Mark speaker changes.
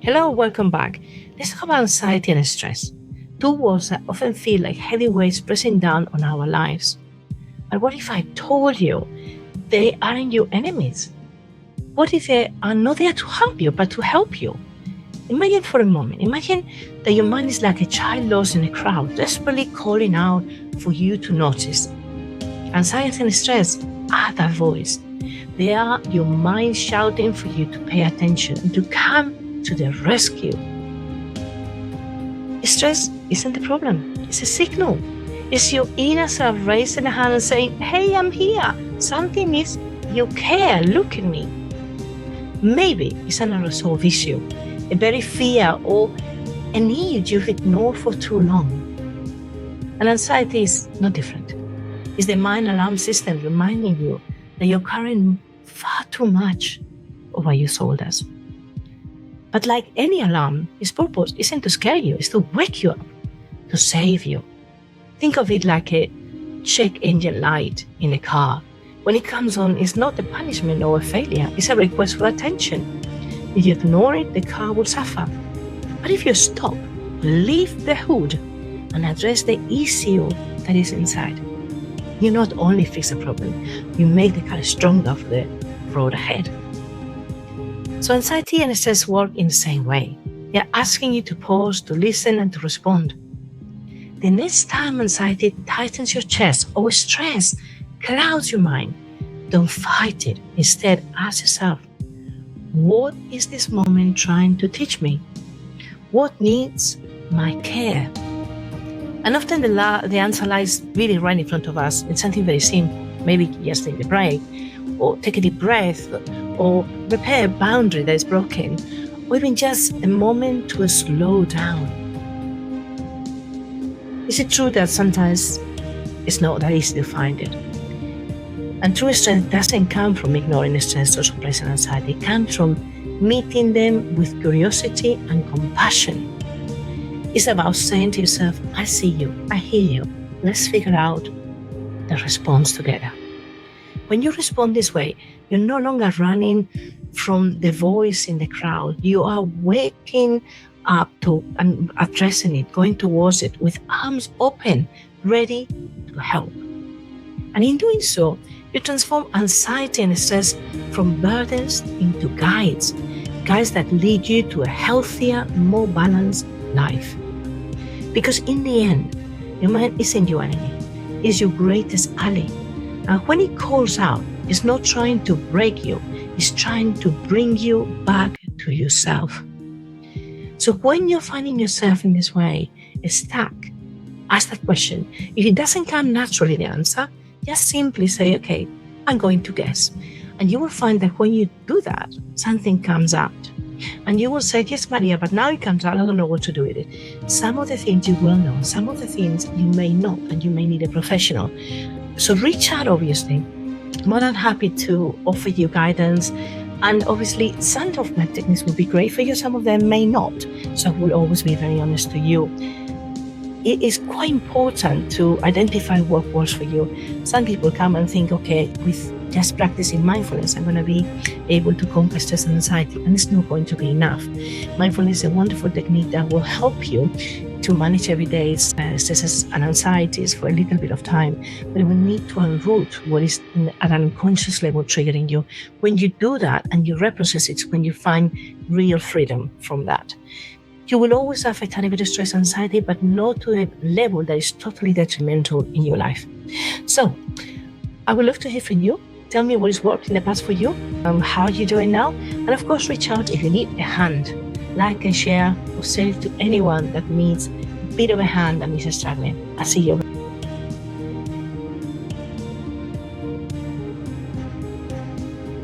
Speaker 1: Hello, welcome back. Let's talk about anxiety and stress. Two words that often feel like heavy weights pressing down on our lives. But what if I told you they aren't your enemies? What if they are not there to harm you, but to help you? Imagine for a moment, imagine that your mind is like a child lost in a crowd, desperately calling out for you to notice. Anxiety and stress are that voice. They are your mind shouting for you to pay attention and to come to the rescue. Stress isn't the problem, it's a signal. It's your inner self raising a hand and saying, hey, I'm here. Something is, you care, look at me. Maybe it's an unresolved issue, a very fear or a need you've ignored for too long. And anxiety is no different. It's the mind alarm system reminding you that you're carrying far too much of what you told us. But like any alarm, its purpose isn't to scare you, it's to wake you up, to save you. Think of it like a check engine light in a car. When it comes on, it's not a punishment or a failure, it's a request for attention. If you ignore it, the car will suffer. But if you stop, lift the hood, and address the issue that is inside, you not only fix the problem, you make the car stronger for the road ahead. So anxiety and stress work in the same way. They're asking you to pause, to listen, and to respond. The next time anxiety tightens your chest or stress clouds your mind, don't fight it. Instead, ask yourself, what is this moment trying to teach me? What needs my care? And often the answer lies really right in front of us in something very simple. Maybe just take a break, or take a deep breath, or repair a boundary that is broken, or even just a moment to slow down. Is it true that sometimes it's not that easy to find it? And true strength doesn't come from ignoring stress or suppressing anxiety. It comes from meeting them with curiosity and compassion. It's about saying to yourself, I see you, I hear you. Let's figure out the response together. When you respond this way, you're no longer running from the voice in the crowd. You are waking up to and addressing it, going towards it with arms open, ready to help. And in doing so, you transform anxiety and stress from burdens into guides that lead you to a healthier, more balanced life. Because in the end, your mind isn't your enemy, it's your greatest ally. And when it calls out, it's not trying to break you, it's trying to bring you back to yourself. So when you're finding yourself in this way, stuck, ask that question. If it doesn't come naturally, the answer, just simply say, okay, I'm going to guess. And you will find that when you do that, something comes out. And you will say, yes, Maria, but now it comes out, I don't know what to do with it. Some of the things you will know, some of the things you may not, and you may need a professional. So reach out, obviously. More than happy to offer you guidance. And obviously, some of my techniques will be great for you, some of them may not. So I will always be very honest to you. It is quite important to identify what works for you. Some people come and think, okay, with just practicing mindfulness, I'm going to be able to conquer stress and anxiety, and it's not going to be enough. Mindfulness is a wonderful technique that will help you to manage everyday stresses and anxieties for a little bit of time, but you will need to unroot what is at an unconscious level triggering you. When you do that and you reprocess it, when you find real freedom from that. You will always have a tiny bit of stress and anxiety, but not to a level that is totally detrimental in your life. So I would love to hear from you. Tell me what has worked in the past for you, how are you doing now? And of course, reach out if you need a hand. Like and share or send it to anyone that needs a bit of a hand and is struggling. I'll see you.